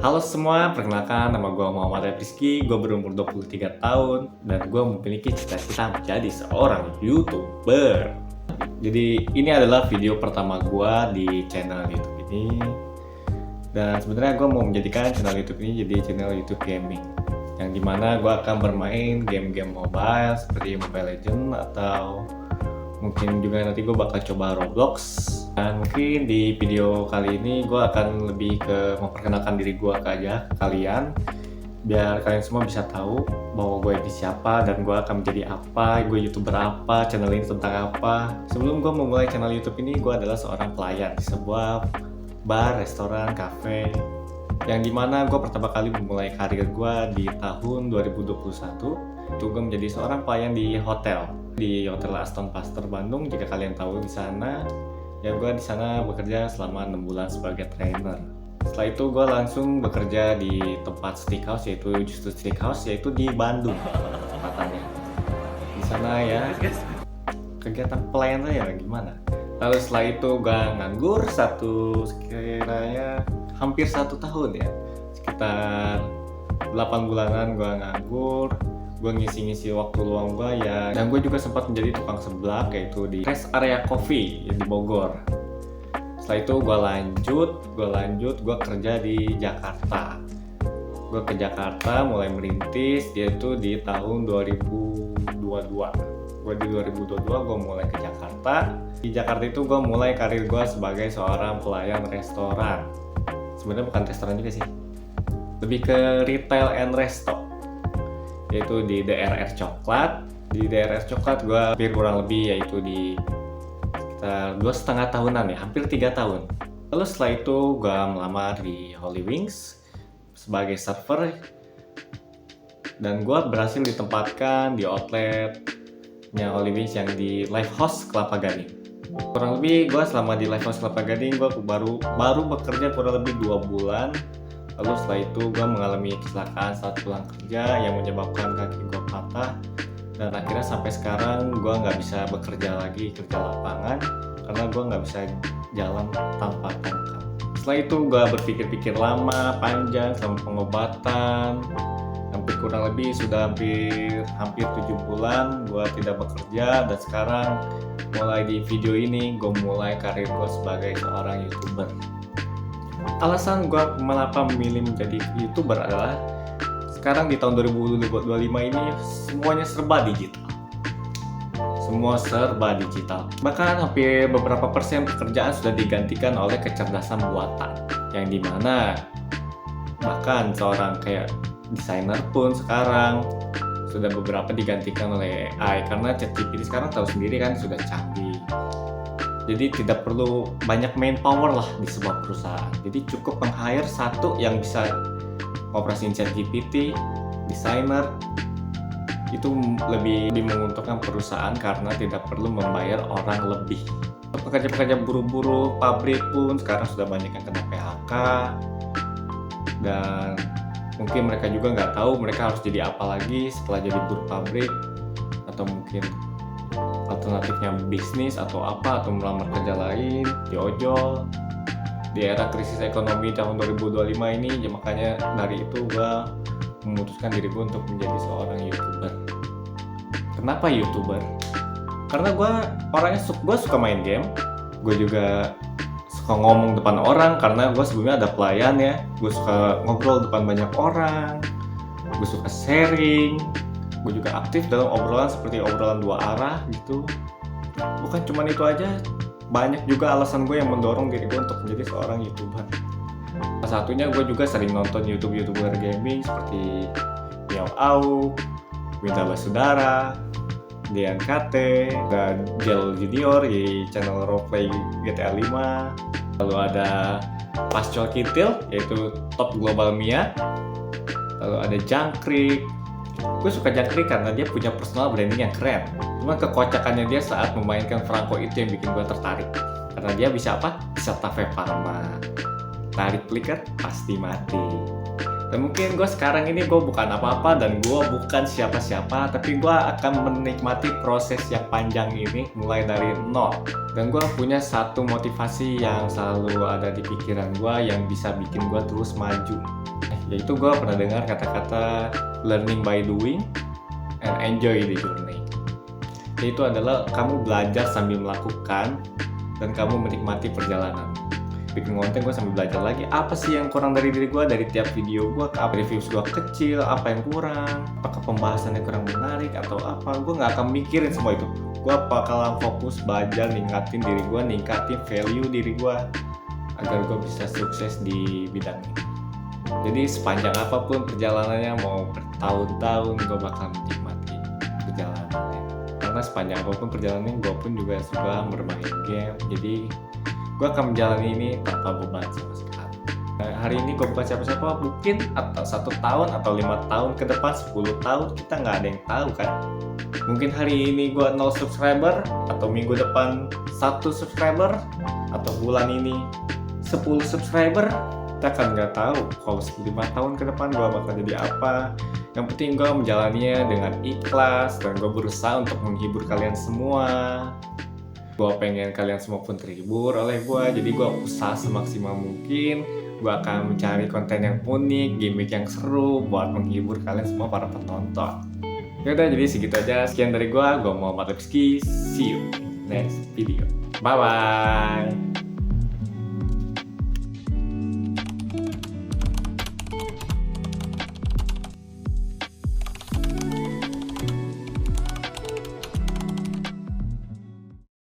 Halo semua, perkenalkan nama gue Muhammad Rizky, gue berumur 23 tahun dan gue memiliki cita-cita menjadi seorang YouTuber. Jadi ini adalah video pertama gue di channel YouTube ini. Dan sebenarnya gue mau menjadikan channel YouTube ini jadi channel YouTube gaming, yang dimana gue akan bermain game-game mobile seperti Mobile Legends atau mungkin juga nanti gue bakal coba Roblox. Dan mungkin di video kali ini gue akan lebih ke memperkenalkan diri gue ke kalian, biar kalian semua bisa tahu bahwa gue ini siapa dan gue akan menjadi apa, gue YouTuber apa, channel ini tentang apa. Sebelum gue memulai channel YouTube ini, gue adalah seorang pelayan di sebuah bar, restoran, cafe, yang dimana gue pertama kali memulai karir gue di tahun 2021. Itu gue menjadi seorang pelayan di Hotel Aston Pasteur Bandung. Jika kalian tahu di sana, ya gue di sana bekerja selama 6 bulan sebagai trainer. Setelah itu gue langsung bekerja di tempat steakhouse, yaitu Justus Steakhouse, yaitu di Bandung tempatannya. Di sana ya kegiatan pelayan ya gimana. Lalu setelah itu gue nganggur sekiranya hampir 1 tahun ya, sekitar 8 bulanan gue nganggur. Gue ngisi-ngisi waktu luang gue ya, dan gue juga sempat menjadi tukang seblak, yaitu di Rest Area Coffee di Bogor. Setelah itu gue lanjut gue kerja di Jakarta. Gue ke Jakarta mulai merintis, yaitu di tahun 2022. Gue di 2022 gue mulai ke Jakarta. Di Jakarta itu gue mulai karir gue sebagai seorang pelayan restoran. Sebenarnya bukan restoran juga sih, lebih ke retail and resto, yaitu di DRR Coklat. Di DRR Coklat gue hampir kurang lebih yaitu di sekitar 2,5 tahunan ya, hampir 3 tahun. Lalu setelah itu gue melamar di Holy Wings sebagai server, dan gue berhasil ditempatkan di outletnya Holy Wings yang di Live House Kelapa Gading. Kurang lebih gue selama di Live House Kelapa Gading gue baru bekerja kurang lebih 2 bulan. Lalu setelah itu gue mengalami kecelakaan saat pulang kerja yang menyebabkan kaki gue patah, dan akhirnya sampai sekarang gue nggak bisa bekerja lagi, kerja lapangan, karena gue nggak bisa jalan tanpa tongkat. Setelah itu gue berpikir-pikir lama, panjang, sama pengobatan, kurang lebih sudah hampir 7 bulan gue tidak bekerja, dan sekarang mulai di video ini gue mulai karir gue sebagai seorang YouTuber. Alasan gue mengapa memilih menjadi YouTuber adalah sekarang di tahun 2025 ini semuanya serba digital. Semua serba digital. Bahkan hampir beberapa persen pekerjaan sudah digantikan oleh kecerdasan buatan, yang dimana bahkan seorang kayak desainer pun sekarang sudah beberapa digantikan oleh AI, karena ChatGPT sekarang tahu sendiri kan sudah canggih. Jadi tidak perlu banyak manpower lah di sebuah perusahaan. Jadi cukup meng-hire satu yang bisa ngoperasin ChatGPT, desainer. Itu lebih menguntungkan perusahaan karena tidak perlu membayar orang lebih. Pekerja-pekerja buru-buru pabrik pun sekarang sudah banyak yang kena PHK, dan mungkin mereka juga nggak tahu mereka harus jadi apa lagi setelah jadi buruh pabrik, atau mungkin alternatifnya bisnis atau apa, atau melamar kerja lain di ojol. Di era krisis ekonomi tahun 2025 ini ya, makanya dari itu gue memutuskan diri gue untuk menjadi seorang YouTuber. Kenapa YouTuber? Karena gue orangnya suka main game. Gue juga suka ngomong depan orang karena gue sebelumnya ada pelayan ya. Gue suka ngobrol depan banyak orang. Gue suka sharing. Gue juga aktif dalam obrolan seperti obrolan 2 arah gitu. Bukan cuma itu aja, banyak juga alasan gue yang mendorong diri gue untuk menjadi seorang YouTuber. Salah satunya gue juga sering nonton YouTuber gaming seperti Miao Au, Winda Basudara, Dean KT, dan Jel Junior di channel Roleplay GTA 5. Lalu ada Pascol Kintil yaitu Top Global Mia. Lalu ada Jangkrik. Gue suka Jangkrik karena dia punya personal branding yang keren. Cuma kekocakannya dia saat memainkan Franco itu yang bikin gue tertarik. Karena dia bisa apa? Bisa Tafe Parma. Tarik flicker pasti mati. Dan mungkin gue sekarang ini gue bukan apa-apa dan gue bukan siapa-siapa, tapi gue akan menikmati proses yang panjang ini mulai dari nol. Dan gue punya satu motivasi yang selalu ada di pikiran gue yang bisa bikin gue terus maju. Yaitu gue pernah dengar kata-kata learning by doing and enjoy the journey. Yaitu adalah kamu belajar sambil melakukan dan kamu menikmati perjalanan. Bikin konten gue sambil belajar lagi apa sih yang kurang dari diri gue dari tiap video gue, apa reviews gue kecil, apa yang kurang, apakah pembahasannya kurang menarik atau apa. Gue nggak akan mikirin semua itu. Gue bakalan fokus belajar, ningkatin diri gue, ningkatin value diri gue agar gue bisa sukses di bidang ini. Jadi sepanjang apapun perjalanannya, mau bertahun-tahun, gue bakal menikmati perjalanannya. Karena sepanjang apapun perjalanannya, gue pun juga suka bermain game. Jadi gue akan menjalani ini tanpa beban sama sekali. Hari ini gue bukan siapa-siapa, mungkin atau 1 tahun atau 5 tahun ke depan, 10 tahun, kita nggak ada yang tahu kan. Mungkin hari ini gue 0 subscriber, atau minggu depan 1 subscriber, atau bulan ini 10 subscriber. Kita kan nggak tahu kalau 5 tahun ke depan gue bakal jadi apa. Yang penting gue menjalaninya dengan ikhlas dan gue berusaha untuk menghibur kalian semua. Gue pengen kalian semua pun terhibur oleh gue, jadi gue usaha semaksimal mungkin. Gue akan mencari konten yang unik, gimmick yang seru buat menghibur kalian semua para penonton. Yaudah, jadi segitu aja. Sekian dari gue Muhammad Rizky. See you next video. Bye bye.